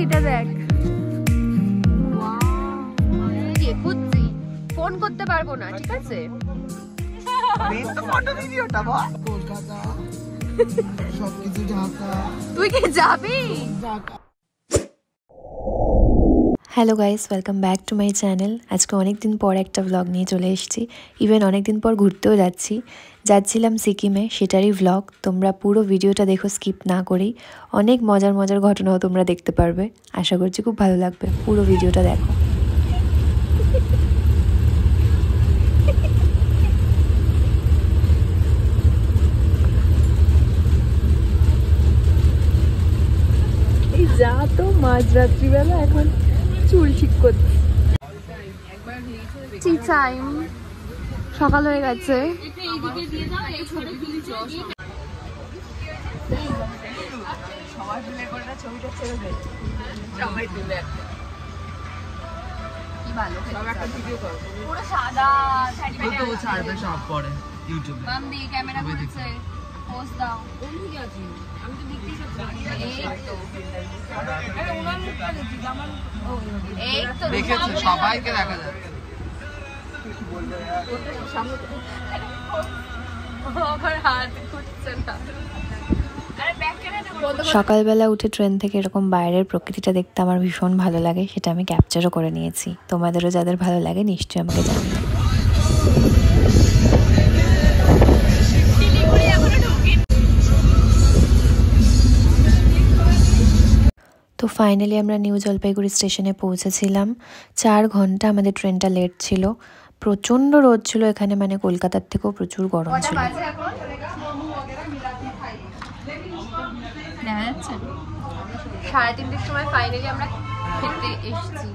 এইটা দেখ, খুঁজছি, ফোন করতে পারবো না, ঠিক আছে? কলকাতা সবকিছু ঢাকা, তুই কি যাবি? Hello guys, welcome back to my channel. আজকে অনেক দিন পর একটা ব্লগ নিয়ে চলে এসেছি। ইভেন অনেক দিন পর ঘুরতেও যাচ্ছিলাম সিকিমে, সেটারই ব্লগ। তোমরা পুরো ভিডিওটা দেখো স্কিপ না করেই। অনেক মজার মজার ঘটনাও তোমরা দেখতে পারবে। আশা করছি খুব ভালো লাগবে, পুরো ভিডিওটা দেখো। এই যা তো মাঝরাত্রিবেলা এখন চুল ঠিক করছি। টি টাইম, সকাল হয়ে গেছে। ক্যামেরা করেছে, পোস্ট দাও। সবাইকে দেখা যায়। সকালবেলা উঠে ট্রেন থেকে এরকম বাইরের প্রকৃতিটা দেখতে আমার ভীষণ ভালো লাগে, সেটা আমি ক্যাপচারও করে নিয়েছি। তোমাদেরও যাদের ভালো লাগে নিশ্চয়ই আমাকে জানাবে। তো ফাইনালি আমরা নিউ জলপাইগুড়ি স্টেশনে পৌঁছেছিলাম। 4 ঘন্টা আমাদের ট্রেনটা লেট ছিল। প্রচণ্ড রোদ ছিল এখানে, মানে কলকাতার থেকেও প্রচুর গরম ছিল। দেখা যাচ্ছে 3:30টার সময় ফাইনালি আমরা খেতে এসেছি।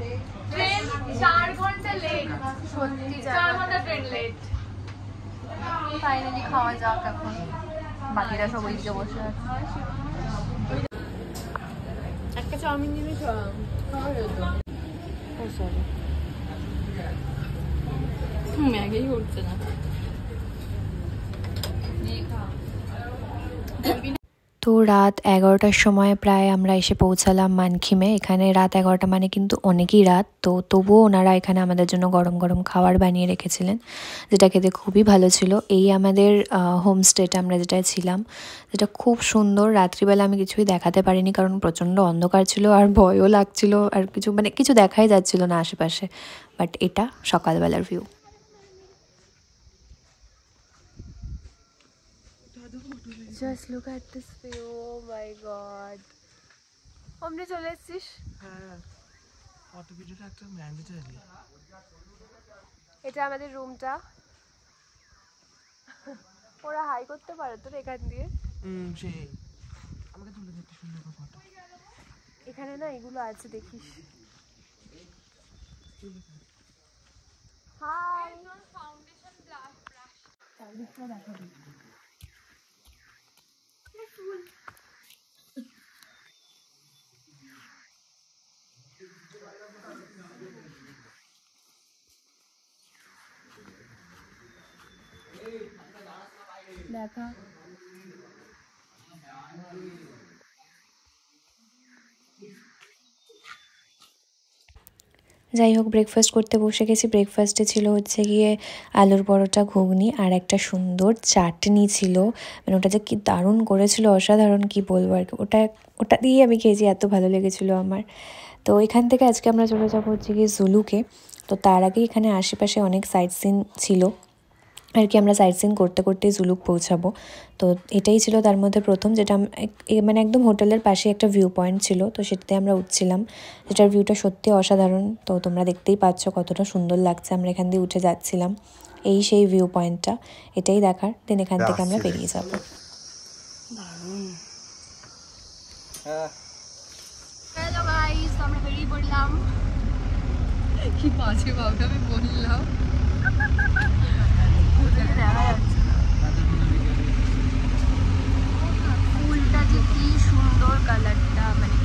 ট্রেন 4 ঘন্টা লেট, সত্যি 4 ঘন্টা ট্রেন লেট। ফাইনালি খাওয়া যাক এখন। বাকিরা সব ওইদিকে বসে আছে। একটা চাউমিন নিবি? ম্যাগি উঠছে না। তো রাত 11টার সময় প্রায় আমরা এসে পৌঁছালাম মানখিমে। এখানে রাত 11টা মানে কিন্তু অনেকই রাত। তো তবুও ওনারা এখানে আমাদের জন্য গরম গরম খাবার বানিয়ে রেখেছিলেন, যেটা খেতে খুবই ভালো ছিল। এই আমাদের হোমস্টেটা আমরা যেটায় ছিলাম, যেটা খুব সুন্দর। রাত্রিবেলা আমি কিছুই দেখাতে পারিনি, কারণ প্রচণ্ড অন্ধকার ছিল আর ভয়ও লাগছিল, আর কিছু দেখাই যাচ্ছিল না আশেপাশে। বাট এটা সকালবেলার view. Just look at this view. Oh my god. हमने চলে এসেছিস? হ্যাঁ, অটো ভিডিওটা একটা ম্যান্ডেটরি। এটা আমাদের রুমটা। ওরা হাই করতে পারে তো এখান দিয়ে। সেই আমাকে তুলে দিতে সুন্দর ফটো। এখানে না এগুলো আছে, দেখিস। হাই। ফাউন্ডেশন ব্লাশ চারিদিকটা দেখাবি। দেখা যাই হোক, ব্রেকফাস্ট করতে বসে গেছি। ব্রেকফাস্টে ছিল হচ্ছে গিয়ে আলুর পরোটা, ঘুগনি আর একটা সুন্দর চাটনি ছিল। মানে ওটা যে কি দারুণ করেছিল, অসাধারণ, কি বলবো আর কি। ওটা দিয়েই আমি খেয়েছি, এত ভালো লেগেছিলো আমার। তো এখান থেকে আজকে আমরা চলে যাবো হচ্ছে গিয়ে জুলুকে। তো তার আগে এখানে আশেপাশে অনেক সাইট সিন ছিল আর কি, আমরা সাইট সিন করতে করতেই জুলুক পৌঁছাবো। তো এটাই ছিল তার মধ্যে প্রথম, যেটা মানে একদম হোটেলের পাশে একটা ভিউ পয়েন্ট ছিল, তো সেটাতে আমরা উঠছিলাম, যেটার ভিউটা সত্যি অসাধারণ। তো তোমরা দেখতেই পাচ্ছ কতটা সুন্দর লাগছে। আমরা এখান দিয়ে উঠে যাচ্ছিলাম, এই সেই ভিউ পয়েন্টটা, এটাই দেখার। দেন এখান থেকে আমরা বেরিয়ে যাবো। হ্যালো গাইস, আমরা বেরিয়ে পড়লাম। কি বাজে ভাবে আমি বললাম। ফুলটা যে কি সুন্দর কালারটা, মানে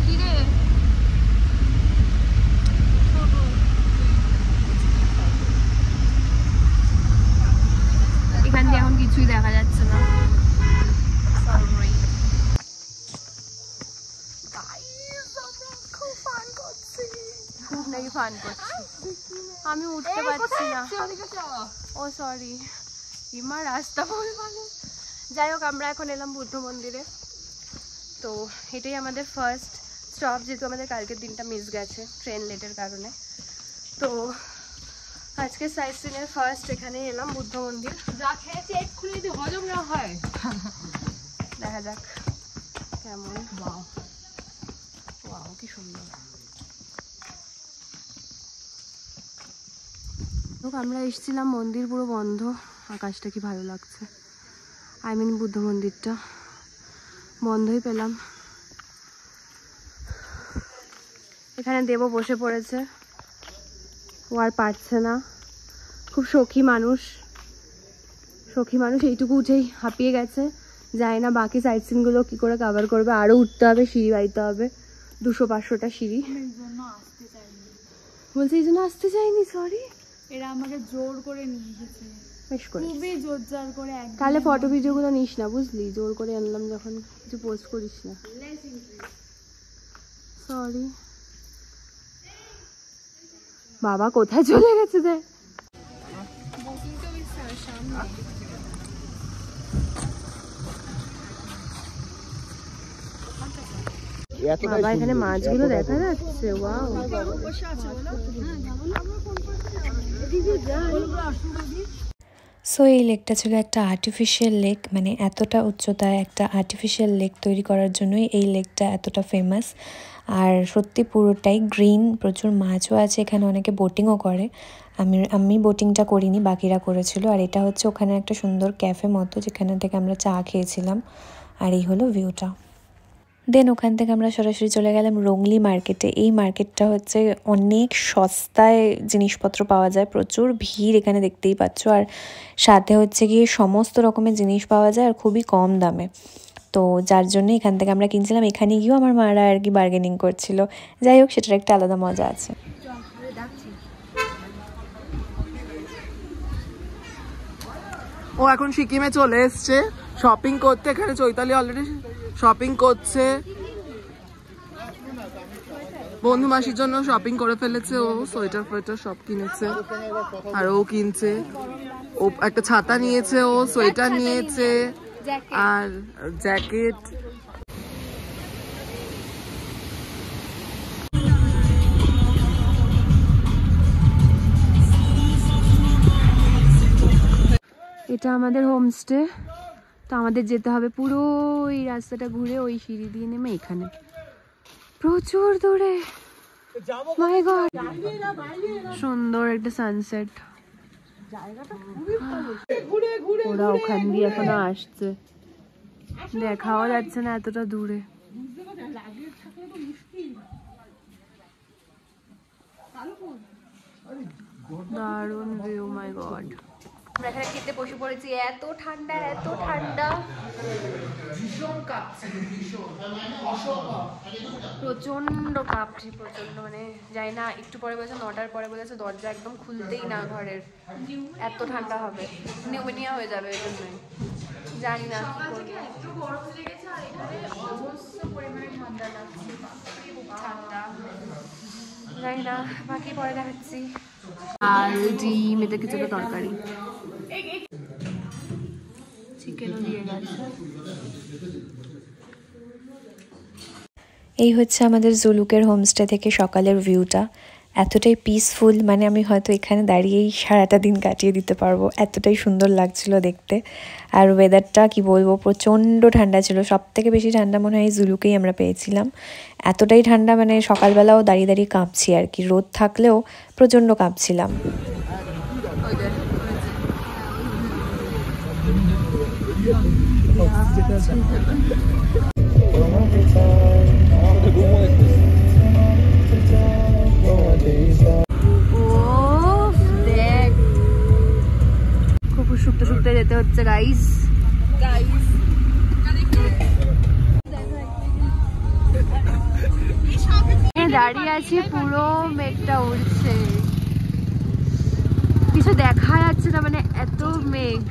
কি রে এখান দিয়ে এখন কিছুই দেখা যাচ্ছে না। Sorry. খুব নাকি ফান করছি, আমি উঠতে পারছি না। ও সরি, ইমা রাস্তা বল ভালো। যাই হোক, আমরা এখন এলাম বুদ্ধ মন্দিরে। তো এটাই আমাদের ফার্স্ট স্টপ, যেহেতু আমাদের কালকের দিনটা মিস গেছে ট্রেন লেটের কারণে। তো আজকে সাইট সিনের ফার্স্ট এখানে এলাম বুদ্ধ মন্দির। যা খেয়েছি এক্ষুনি যদি হজম না হয়, দেখা যাক কেমন। ওয়াও কি সুন্দর। আমরা এসেছিলাম, মন্দির পুরো বন্ধ, আকাশটা কি ভালো লাগছে। আই মিন বুদ্ধ মন্দিরটা বন্ধই পেলাম। এখানে দেবও বসে পড়েছে, ও আর পারছে না। খুব সখী মানুষ এইটুকু উঠেই হাঁপিয়ে গেছে। যায় না বাকি সাইট সিনগুলো কী করে কভার করবে, আরও উঠতে হবে, সিঁড়ি বাইতে হবে 200-500টা সিঁড়ি। বলছে এই জন্য আসতে চাইনি, সরি। এরা আমাকে জোর করে নিয়ে এসেছে, বেশ করে খুবই জোর জার করে। তাহলে ফটো ভিডিওগুলো নিস না, বুঝলি? জোর করে আনলাম যখন, কিছু পোস্ট করিস না, সরি। বাবা কোথায় চলে গেছে যে? বাবা এখানে মাছগুলো দেখা যাচ্ছে, ওয়াও। সো এই লেকটা ছিল একটা আর্টিফিশিয়াল লেক, মানে এতটা উচ্চতায় একটা আর্টিফিশিয়াল লেক তৈরি করার জন্যই এই লেকটা এতটা ফেমাস। আর সত্যি পুরোটাই গ্রিন, প্রচুর মাছও আছে এখানে, অনেকে বোটিংও করে। আমি বোটিংটা করিনি, বাকিরা করেছিল। আর এটা হচ্ছে ওখানে একটা সুন্দর ক্যাফে মতো, যেখানে থেকে আমরা চা খেয়েছিলাম। আর এই হলো ভিউটা। দেন ওখান থেকে আমরা সরাসরি চলে গেলাম রংলি মার্কেটে। এই মার্কেটটা হচ্ছে অনেক সস্তায় জিনিসপত্র পাওয়া যায়, প্রচুর ভিড় এখানে দেখতেই পাচ্ছ। আর সাথে হচ্ছে গিয়ে সমস্ত রকমের জিনিস পাওয়া যায় আর খুবই কম দামে। তো যার জন্য এখান থেকে আমরা কিনছিলাম। এখানে গিয়েও আমার মারা আর কি বার্গেনিং করছিল। যাই হোক, সেটার একটা আলাদা মজা আছে। ও এখন সিকিমে চলে এসছে শপিং করতে। এখানে চৈতালি অলরেডি শপিং করছে, বন্ধু মাসির জন্য শপিং করে ফেলেছে। ও সোয়েটার ফোয়েটার সব কিনেছে, আর ও কিনছে। ও একটা ছাতা নিয়েছে, ও সোয়েটার নিয়েছে আর জ্যাকেট। এটা আমাদের হোমস্টে। তো আমাদের যেতে হবে পুরো এই রাস্তাটা ঘুরে ওই সিঁড়ি দিয়ে নেমে এখানে, প্রচুর দূরে। মাই গড, সুন্দর একটা সানসেট। ওরা ওখান দিয়ে এখনো আসছে, দেখাও যাচ্ছে না এতটা দূরে। দারুণ ভিউ, মাই গড। আমরা এখানে খেতে বসে পড়েছি, এত ঠান্ডা এত ঠান্ডা, প্রচন্ড কাঁপছে, প্রচন্ড। মানে যাই না, একটু পরে বলেছে 9টার পরে বলেছে দরজা একদম খুলতেই না ঘরের, এত ঠান্ডা হবে, নিউমোনিয়া হয়ে যাবে। এই জন্যই জানি না কি করবো। এত গরম লেগেছে আর এখানে অজস্র পরিমাণে ঠান্ডা লাগছে, ঠান্ডা। জানি না, বাকি পরে দেখাচ্ছি। আর ডিম, এটা কিছু একটা তরকারি, চিকেনও দিয়ে গেছে। এই হচ্ছে আমাদের জুলুকের হোমস্টে থেকে সকালের ভিউটা। এতটাই পিসফুল, মানে আমি হয়তো এখানে দাঁড়িয়েই সারাটা দিন কাটিয়ে দিতে পারবো, এতটাই সুন্দর লাগছিল দেখতে। আর ওয়েদারটা কি বলবো, প্রচণ্ড ঠান্ডা ছিল। সব থেকে বেশি ঠান্ডা মনে হয় এই জুলুকেই আমরা পেয়েছিলাম। এতটাই ঠান্ডা, মানে সকালবেলাও দাঁড়িয়ে দাঁড়িয়ে কাঁপছি আর কি, রোদ থাকলেও প্রচণ্ড কাঁপছিলাম। খুব শুকতে শুকতে যেতে হচ্ছে গাইস। দাঁড়িয়ে আছি, পুরো মেঘটা উড়ছে, কিছু দেখা যাচ্ছে না, মানে এত মেঘ।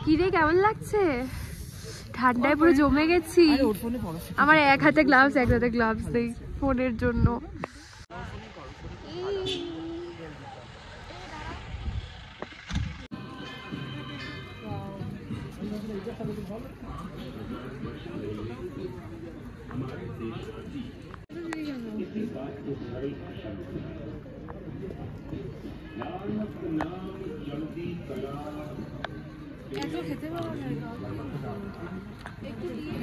কি রে কেমন লাগছে? ঠান্ডায় পুরো জমে গেছি। আমার এক হাতে গ্লাভস এক হাতে গ্লাভস নেই ফোনের জন্য। খেতে পারো একটু দিয়ে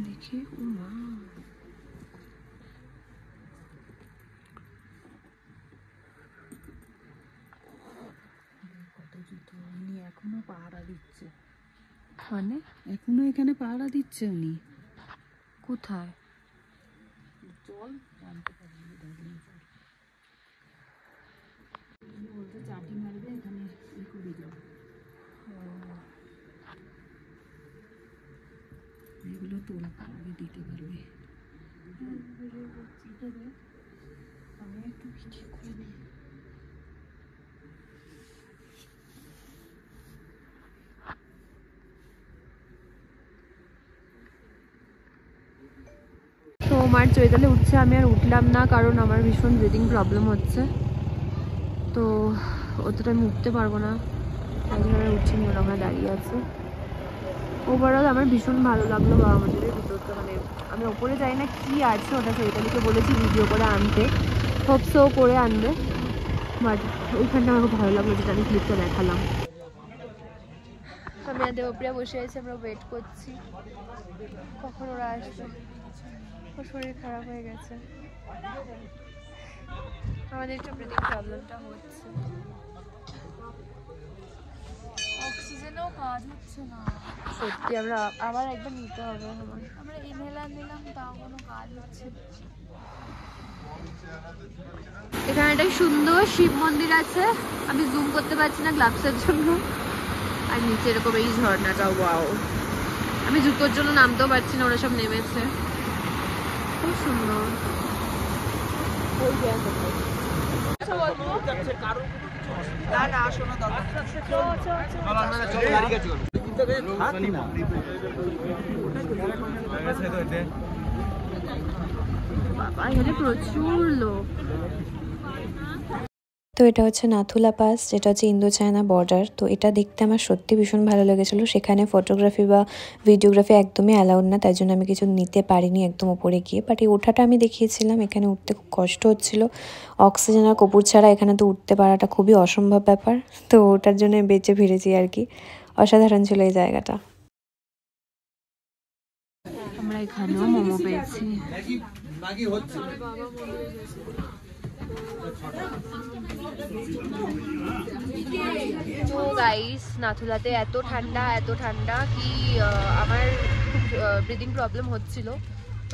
দেখি এখনো পাহারা দিচ্ছে। মানে এখনো এখানে পাহারা দিচ্ছে উনি। কোথায়? চল জানতে পারবি। বলতে চাটি মারবে এখানে করে যাও। এগুলো তোলা পারবে দিতে পারবে। আমি একটু ভিডিও করে নিই। সোম আর চৈতালি উঠছে, আমি আর উঠলাম না কারণ আমার ভীষণ ব্রিদিং প্রবলেম হচ্ছে, তো অতটা আমি উঠতে পারবো না, তাই জন্য আমি উঠছি, ওরা আমার দাঁড়িয়ে আছে। ওভারঅল আমার ভীষণ ভালো লাগলো বাবা মন্দিরের ভিতরটা, মানে আমি ওপরে যাই না কি আছে, ওটা চৈতালিকে বলেছি ভিডিও করে আনতে, হোপসও করে আনবে, বাট ওইখানটা আমার খুব ভালো লাগলো যেটা আমি ক্লিপটা দেখালাম। আমি আর দেবপ্রিয়া বসে আছি, আমরা ওয়েট করছি কখন ওরা আসবে। ওর শরীর খারাপ হয়ে গেছে, আমাদের একটু ব্রিদিং প্রবলেমটা হচ্ছে, অক্সিজেনও কাজ হচ্ছে না সত্যি। আমরা আবার একবার নিতে হবে, আমরা ইনহেলার নিলাম তাও কোনো কাজ হচ্ছে না। এখানে একটা সুন্দর শিব মন্দির আছে, আমি জুম করতে পারছি না গ্লাভসের জন্য, আর নিচে এরকম এই ঝর্ণাটা, ওয়াও, আমি জুতোর জন্য নামতেও পারছি না, ওরা সব নেমেছে, খুব সুন্দর। বাবা এখানে প্রচুর লোক। তো এটা হচ্ছে নাথুলা পাস, যেটা হচ্ছে ইন্দো চায়না বর্ডার। তো এটা দেখতে আমার সত্যি ভীষণ ভালো লেগেছিলো। সেখানে ফটোগ্রাফি বা ভিডিওগ্রাফি একদমই অ্যালাউড না, তাই জন্য আমি কিছু নিতে পারিনি একদম উপরে গিয়ে। বাট এই ওঠাটা আমি দেখিয়েছিলাম, এখানে উঠতে খুব কষ্ট হচ্ছিল, অক্সিজেন আর কপুর ছাড়া এখানে তো উঠতে পারাটা খুবই অসম্ভব ব্যাপার। তো ওটার জন্য বেঁচে ফিরেছি আর কি। অসাধারণ ছিল এই জায়গাটা। আমরা এখানেও মোমো পেয়েছি। তো গাইস, নাথুলাতে এত ঠান্ডা কি আমার খুব ব্রিদিং প্রবলেম হচ্ছিল,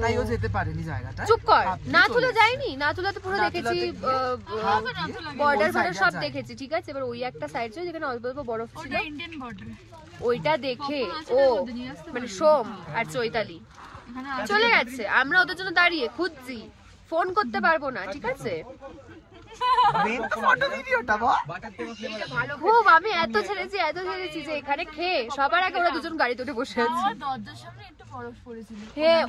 তাইও যেতে পারেনি জায়গাটা। চুপ কর, নাথুলা যাইনি, নাথুলাতে পুরো দেখেছি, বর্ডার ফর্ডার সব দেখেছি, ঠিক আছে। এবার ওই একটা সাইড ছিল যেখানে অল্প অল্প বরফ ছিল, ওইটা দেখে ও মানে সোম আর চৈতালি চলে গেছে, আমরা ওদের জন্য দাঁড়িয়ে খুঁজছি, ফোন করতে পারবো না, ঠিক আছে। খুব আমি এত ছেড়েছি যে এখানে খেয়ে সবার আগে ওরা দুজন গাড়িতে উঠে বসে আছে। হ্যাঁ,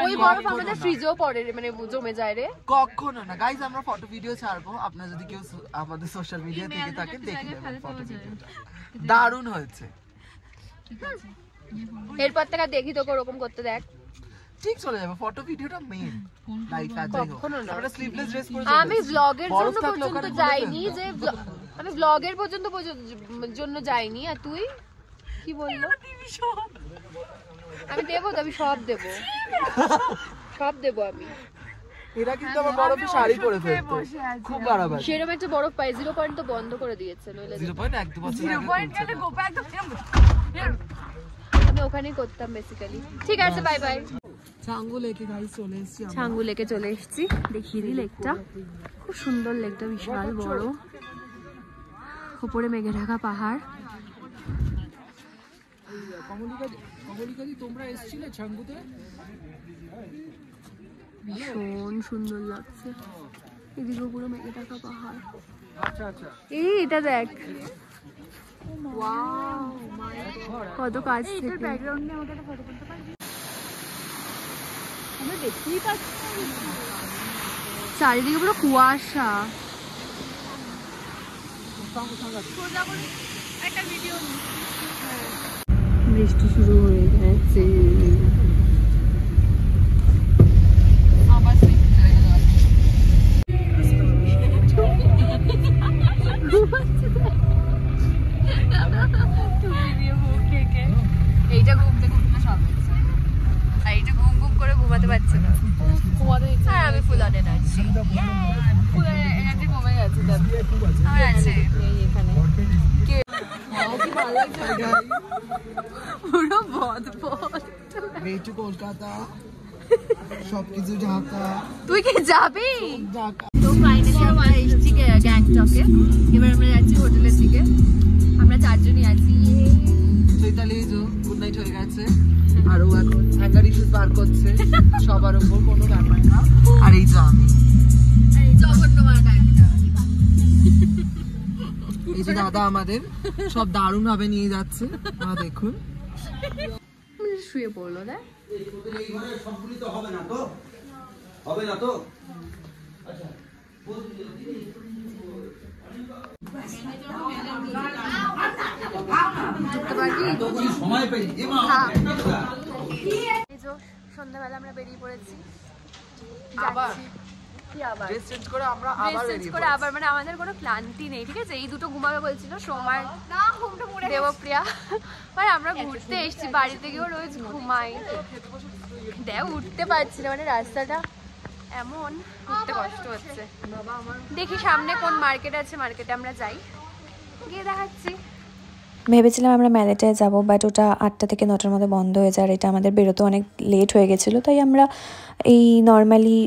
ওই বরফ আমাদের ফ্রিজেও পড়ে, মানে জমে যায় রে। কখনো না গাইস, আমরা ফটো ভিডিও ছাড়বো, আপনারা যদি কেউ আমাদের সোশ্যাল মিডিয়া থেকে থাকেন দেখে নেবেন ফটো ভিডিওটা, দারুণ হয়েছে। এরপর থেকে দেখি তোকে ওরকম করতে দেখ, ঠিক চলে যাবে, ফটো ভিডিওটা মেইন লাইফ আছে। আমরা স্লিভলেস ড্রেস পরে আমি ব্লগের জন্য পর্যন্ত যাইনি, যে আমি ব্লগের জন্য যাইনি, আর তুই কি বললো? আমি দেবো তো, আমি সব দেবো আমি। এরা কিন্তু আমার বরফে শাড়ি পরে ফেলতো, খুব বাড়াবাড়ি। সেরকম একটা বরফ পাই, 0 পয়েন্ট তো বন্ধ করে দিয়েছে, নইলে 0.1-2 বছর আগে আমি ওখানেই করতাম বেসিক্যালি। ঠিক আছে, বাই বাই। ছাঙ্গু লেকে গাইস চলে এসেছি, ছাঙ্গু লেকে চলে এসেছি, দেখিয়ে দিই লেকটা, খুব সুন্দর লেকটা, বিশাল বড়, উপরে মেঘে ঢাকা পাহাড়। ভীষণ সুন্দর লাগছে, এদিকে পুরো মেঘে ঢাকা পাহাড়। এই এটা দেখ, ওয়াও কত কাছ থেকে। ব্যাকগ্রাউন্ডে আমাকে একটা ফটো তুলতে পারবি? আমরা দেখতেই পাচ্ছি চারিদিকে পুরো কুয়াশা। বৃষ্টি শুরু হয়ে গেছে। এইটা ঘুমতে ঘুমতে সব হচ্ছে, আর এইটা ঘুম ঘুম করে ঘুমাতে পারছে না। আর আমি full on energy, full energy কমে গেছে। আমার আছে পুরো বদবদ। কলকাতা সবকিছু ঢাকা। তুই কি যাবি? তো ফাইনালি আমরা এসেছি গ্যাংটকে। এবার আমরা যাচ্ছি হোটেলের দিকে। আমরা চারজনই আছি। চৈতালি গুড নাইট হয়ে গেছে, আর ও এখন হ্যাঙ্গার ইস্যুস বার করছে সবার উপর, কোনো ব্যাপার না। আর এই যে আমি, জঘন্য মার্কা একটা। এই যে দাদা আমাদের সব দারুণ ভাবে নিয়ে যাচ্ছে, দেখুন। শুয়ে পড়লো না, হবে না তো। সময় পেয়ে সন্ধ্যাবেলা আমরা বেরিয়ে পড়েছি। আবার কি আবার ড্রেস চেঞ্জ করে আমরা আবার বেরিয়ে করে আবার, মানে আমাদের কোনো ক্লান্তি নেই, ঠিক আছে? এই দুটো ঘুমাবে বলছিল সোমার দেবপ্রিয়া। মানে আমরা ঘুরতে এসেছি, বাড়িতে গিয়েও রোজ ঘুমাই, দেখ উঠতে পারছি না, মানে রাস্তাটা এমন, উঠতে কষ্ট হচ্ছে। দেখি সামনে কোন মার্কেট আছে, মার্কেটে আমরা যাই, গিয়ে দেখাচ্ছি। ভেবেছিলাম আমরা ম্যালেটায় যাব, বাট ওটা 8টা থেকে 9টার মধ্যে বন্ধ হয়ে যায়, আর এটা আমাদের বেরোতে অনেক লেট হয়ে গেছিলো। তাই আমরা এই নর্মালি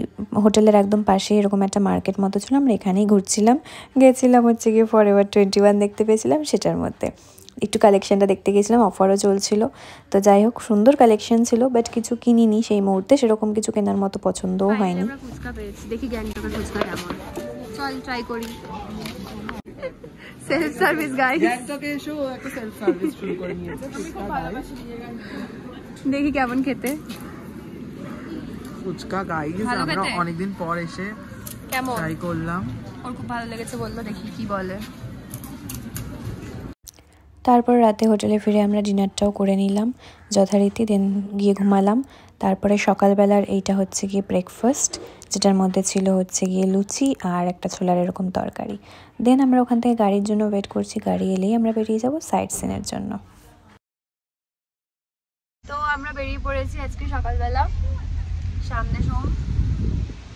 হোটেলের একদম পাশে এরকম একটা মার্কেট মতো ছিল, আমরা এখানেই ঘুরছিলাম। গেছিলাম হচ্ছে গিয়ে ফরএভার 21 দেখতে পেয়েছিলাম, সেটার মধ্যে একটু কালেকশানটা দেখতে গেছিলাম, অফারও চলছিল। তো যাই হোক, সুন্দর কালেকশন ছিল, বাট কিছু কিনিনি সেই মুহূর্তে, সেরকম কিছু কেনার মতো পছন্দও হয়নি। আমরা ফুচকা পেয়েছি, দেখি গ্যাংটকের ফুচকা কেমন, চল ট্রাই করি। সেলফ সার্ভিস গাইস, গ্যাংটকে এসো একটা সেলফ সার্ভিস শুরু করে নিয়েছে। দেখি কেমন খেতে। ফুচকা গাইস আমরা অনেকদিন পর এসে কেমন ট্রাই করলাম, ওর খুব ভালো লেগেছে বললো, দেখি কি বলে। তারপর রাতে হোটেলে ফিরে আমরা ডিনারটাও করে নিলাম যথারীতি, দেন গিয়ে ঘুমালাম। তারপরে সকালবেলার এইটা হচ্ছে গিয়ে ব্রেকফাস্ট, যেটার মধ্যে ছিল হচ্ছে গিয়ে লুচি আর একটা ছোলার এরকম তরকারি। দেন আমরা ওখান থেকে গাড়ির জন্য ওয়েট করছি, গাড়ি এলেই আমরা বেরিয়ে যাব সাইট সিনের জন্য। তো আমরা বেরিয়ে পড়েছি আজকে সকালবেলা, সামনে সোম।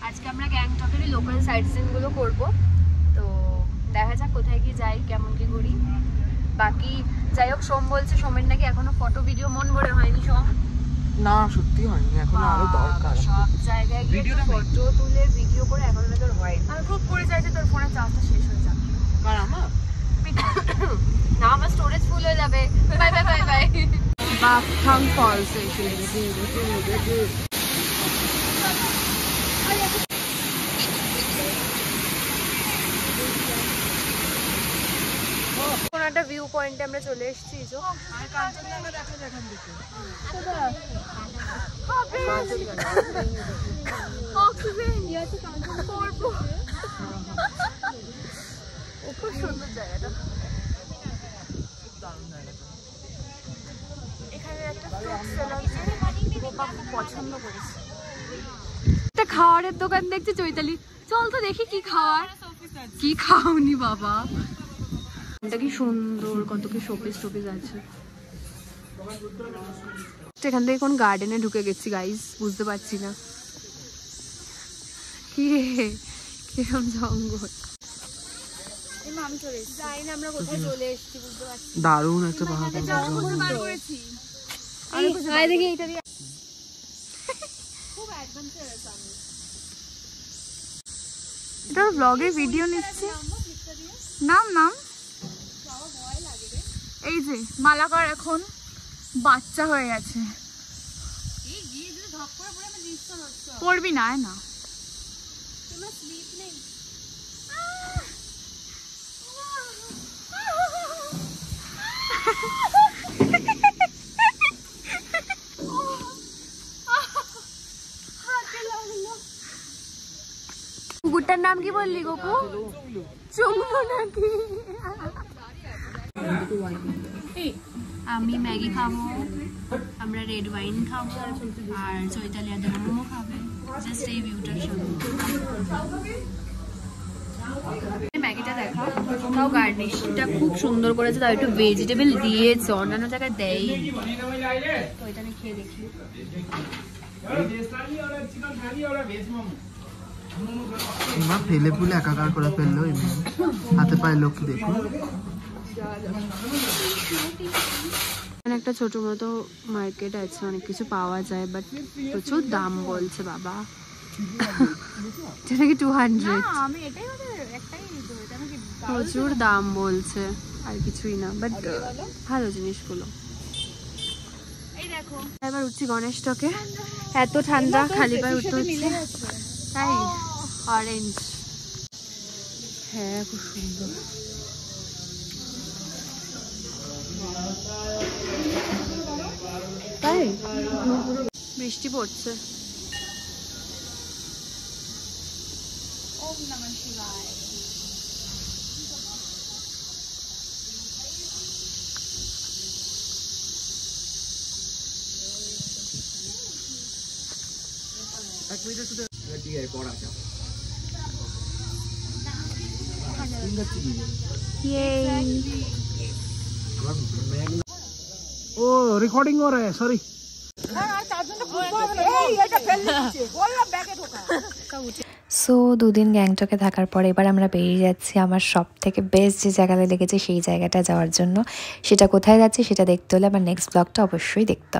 আজকে আমরা গ্যাংটকেরই লোকাল সাইট সিনগুলো করবো, তো দেখা যাক কোথায় কি যাই, কেমন কি ঘুরি। বাকি যাই হোক, সোম বলছে সোমের নাকি এখনো ফটো ভিডিও মন ভরে হয়নি। সোম না সত্যি হয়নি, এখন আরো দরকার। সব জায়গায় গিয়ে ফটো তুলে ভিডিও করে এখন তোর হয়। আমি খুব করে চাই যে তোর ফোনের চার্জটা শেষ হয়ে যাবে। আর আমার না, আমার স্টোরেজ ফুল হয়ে যাবে। Bye bye bye bye. Bakthang falls এসে কোন একটা ভিউ পয়েন্টে আমরা চলে এসেছি। খুব সুন্দর জায়গাটা, এখানে একটা পছন্দ করেছি। একটা খাওয়ারের দোকান দেখছি চৈতালি, চল তো দেখি কি খাওয়ার। কি খাওনি বাবা? এটা কি সুন্দর, কত কি শোপিস টোপিস আছে। এখান থেকে কোন গার্ডেনে ঢুকে গেছি গাইস, বুঝতে পারছি না কি রে, কিরম জঙ্গল। জানি না আমরা কোথায় চলে এসেছি, বুঝতে পারছি। দারুণ একটা পাহাড়। দেখি এইটা দিয়ে খুব অ্যাডভেঞ্চারাস। এটা ব্লগে ভিডিও নিচ্ছে। নাম যে মালাকার এখন বাচ্চা হয়ে গেছে। পড়বি না না কুকুরটার নাম কি বললি গপু? চুমু নাকি? আমি ম্যাগি খাবো, আমরা রেড ওয়াইন খাবো, আর চৈতালি আর মোমো খাবে। জাস্ট এই ভিউটার সঙ্গে ম্যাগিটা দেখা, তাও গার্নিশটা খুব সুন্দর করেছে, তাও একটু ভেজিটেবল দিয়েছে, অন্যান্য জায়গায় দেয়। তো এটা আমি খেয়ে দেখি। মা ফেলে ফুলে একাকার করে ফেললো, হাতে পায়ে লোক দেখুন। এখানে একটা ছোট মতো মার্কেট আছে, অনেক কিছু পাওয়া যায়, বাট প্রচুর দাম বলছে বাবা। যেটা কি 200, প্রচুর দাম বলছে, আর কিছুই না, বাট ভালো জিনিসগুলো। এবার উঠছি গণেশ টকে, এত ঠান্ডা, খালি পায়ে উঠতে হচ্ছে। তাই অরেঞ্জ, হ্যাঁ খুব সুন্দর। তাই বৃষ্টি পড়ছে। ओ रिकॉर्डिंग हो रहा है, सॉरी। সো 2 দিন গ্যাংটকে থাকার পর এবার আমরা বেরিয়ে যাচ্ছি আমার সব থেকে বেস্ট যে জায়গাটা লেগেছে সেই জায়গাটা যাওয়ার জন্য। সেটা কোথায় যাচ্ছে সেটা দেখতে হলে আমার নেক্সট ব্লগটা অবশ্যই দেখতে হবে।